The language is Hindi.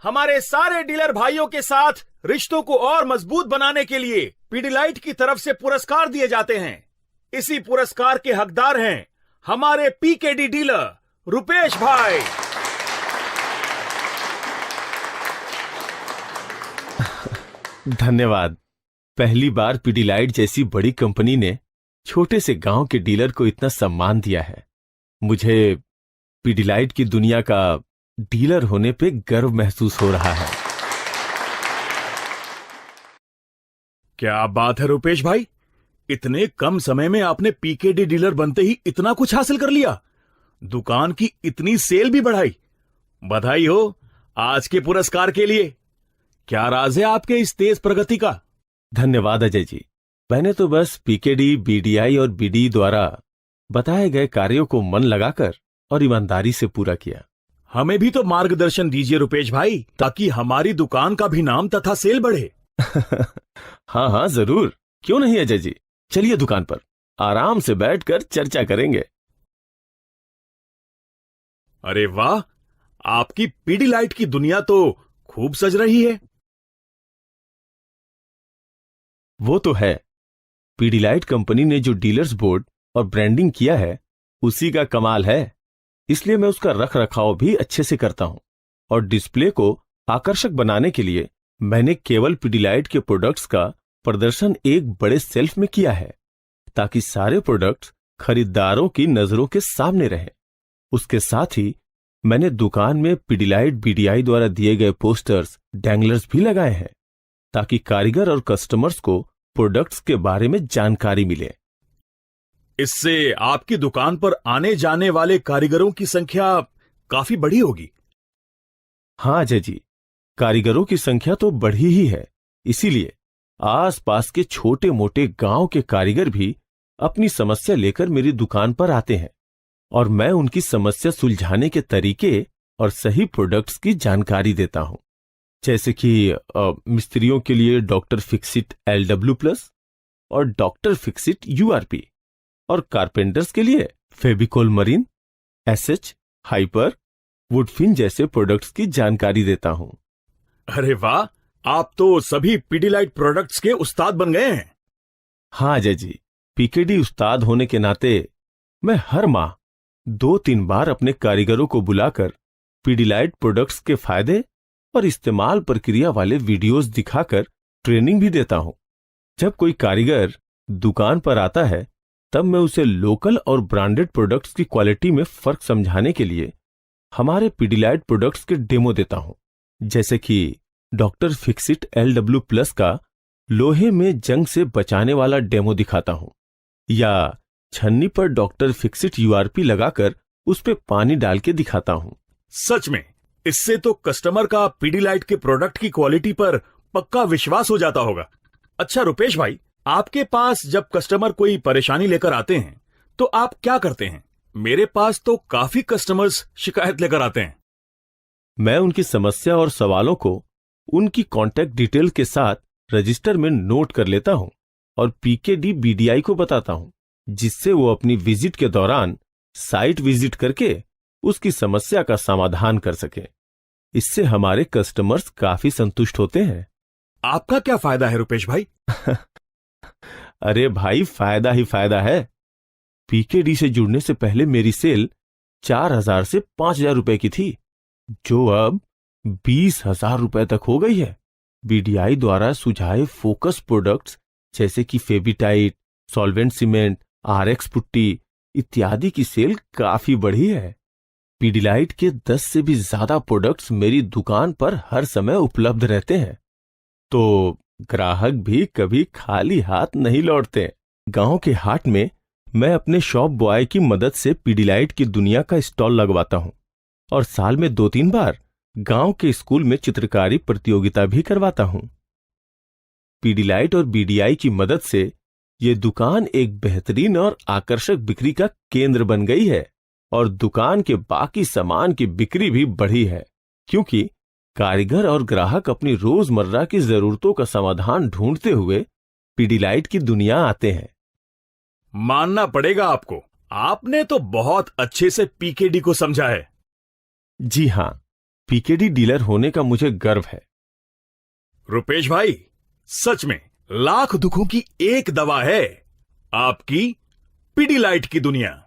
हमारे सारे डीलर भाइयों के साथ रिश्तों को और मजबूत बनाने के लिए पीडीलाइट की तरफ से पुरस्कार दिए जाते हैं। इसी पुरस्कार के हकदार हैं हमारे पीकेडी डीलर रुपेश भाई। धन्यवाद। पहली बार पीडीलाइट जैसी बड़ी कंपनी ने छोटे से गांव के डीलर को इतना सम्मान दिया है। मुझे पीडीलाइट की दुनिया का डीलर होने पे गर्व महसूस हो रहा है। क्या बात है रुपेश भाई, इतने कम समय में आपने पीकेडी डीलर बनते ही इतना कुछ हासिल कर लिया। दुकान की इतनी सेल भी बढ़ाई। बधाई हो आज के पुरस्कार के लिए। क्या राज है आपके इस तेज प्रगति का? धन्यवाद अजय जी। मैंने तो बस पीकेडी, बीडीआई और बीडी द्वारा बताए गए कार्यों को मन लगाकर और ईमानदारी से पूरा किया। हमें भी तो मार्गदर्शन दीजिए रुपेश भाई, ताकि हमारी दुकान का भी नाम तथा सेल बढ़े। हाँ हाँ जरूर, क्यों नहीं अजय जी। चलिए दुकान पर आराम से बैठकर चर्चा करेंगे। अरे वाह, आपकी पीडीलाइट की दुनिया तो खूब सज रही है। वो तो है, पीडीलाइट कंपनी ने जो डीलर्स बोर्ड और ब्रांडिंग किया है उसी का कमाल है। इसलिए मैं उसका रख रखाव भी अच्छे से करता हूं और डिस्प्ले को आकर्षक बनाने के लिए मैंने केवल पीडीलाइट के प्रोडक्ट्स का प्रदर्शन एक बड़े सेल्फ में किया है, ताकि सारे प्रोडक्ट्स खरीदारों की नजरों के सामने रहें। उसके साथ ही मैंने दुकान में पीडीलाइट बीडीआई द्वारा दिए गए पोस्टर्स, डैंगलर्स भी लगाए हैं, ताकि कारीगर और कस्टमर्स को प्रोडक्ट्स के बारे में जानकारी मिले। इससे आपकी दुकान पर आने जाने वाले कारीगरों की संख्या काफी बढ़ी होगी। हाँ अजय जी, कारीगरों की संख्या तो बढ़ी ही है। इसीलिए आसपास के छोटे मोटे गांव के कारीगर भी अपनी समस्या लेकर मेरी दुकान पर आते हैं और मैं उनकी समस्या सुलझाने के तरीके और सही प्रोडक्ट्स की जानकारी देता हूं। जैसे कि मिस्त्रियों के लिए डॉक्टर फिक्सिट LW+ और डॉक्टर फिक्सिट URP, और कारपेंटर्स के लिए फेविकोल मरीन, SH, हाइपर, वुडफिन जैसे प्रोडक्ट्स की जानकारी देता हूं। अरे वाह, आप तो सभी पीडीलाइट प्रोडक्ट्स के उस्ताद बन गए हैं। हाँ अजय जी, पीकेडी उस्ताद होने के नाते मैं हर माह 2-3 बार अपने कारीगरों को बुलाकर पीडीलाइट प्रोडक्ट्स के फायदे और इस्तेमाल प्रक्रिया वाले वीडियोस दिखाकर ट्रेनिंग भी देता हूं। जब कोई कारीगर दुकान पर आता है तब मैं उसे लोकल और ब्रांडेड प्रोडक्ट्स की क्वालिटी में फर्क समझाने के लिए हमारे पीडीलाइट प्रोडक्ट्स के डेमो देता हूं। जैसे कि डॉक्टर फिक्सिट LW+ का लोहे में जंग से बचाने वाला डेमो दिखाता हूं, या छन्नी पर डॉक्टर फिक्सिट URP लगाकर उस पे पानी डाल के दिखाता हूं। सच में इससे तो कस्टमर का पीडीलाइट के प्रोडक्ट की क्वालिटी पर पक्का विश्वास हो जाता होगा। अच्छा रुपेश भाई, आपके पास जब कस्टमर कोई परेशानी लेकर आते हैं तो आप क्या करते हैं? मेरे पास तो काफी कस्टमर्स शिकायत लेकर आते हैं। मैं उनकी समस्या और सवालों को उनकी कॉन्टैक्ट डिटेल के साथ रजिस्टर में नोट कर लेता हूं और पीकेडी बीडीआई को बताता हूं, जिससे वो अपनी विजिट के दौरान साइट विजिट करके उसकी समस्या का समाधान कर सके। इससे हमारे कस्टमर्स काफी संतुष्ट होते हैं। आपका क्या फायदा है रुपेश भाई? अरे भाई, फायदा ही फायदा है। पीकेडी से जुड़ने से पहले मेरी सेल 4,000 से 5,000 रुपए की थी, जो अब 20,000 रुपए तक हो गई है। बीडीआई द्वारा सुझाए फोकस प्रोडक्ट्स जैसे कि फेविटाइट, सॉल्वेंट सीमेंट, RX पुट्टी इत्यादि की सेल काफी बढ़ी है। पीडीलाइट के 10 से भी ज्यादा प्रोडक्ट्स मेरी दुकान पर हर समय उपलब्ध रहते हैं, तो ग्राहक भी कभी खाली हाथ नहीं लौटते। गांव के हाट में मैं अपने शॉप बॉय की मदद से पीडीलाइट की दुनिया का स्टॉल लगवाता हूं और साल में 2-3 बार गांव के स्कूल में चित्रकारी प्रतियोगिता भी करवाता हूं। पीडीलाइट और बीडीआई की मदद से ये दुकान एक बेहतरीन और आकर्षक बिक्री का केंद्र बन गई है और दुकान के बाकी सामान की बिक्री भी बढ़ी है, क्योंकि कारीगर और ग्राहक अपनी रोजमर्रा की जरूरतों का समाधान ढूंढते हुए पीडीलाइट की दुनिया आते हैं। मानना पड़ेगा आपको, आपने तो बहुत अच्छे से पीकेडी को समझा है। जी हां, पीकेडी डीलर होने का मुझे गर्व है। रुपेश भाई, सच में लाख दुखों की एक दवा है आपकी पिडीलाइट की दुनिया।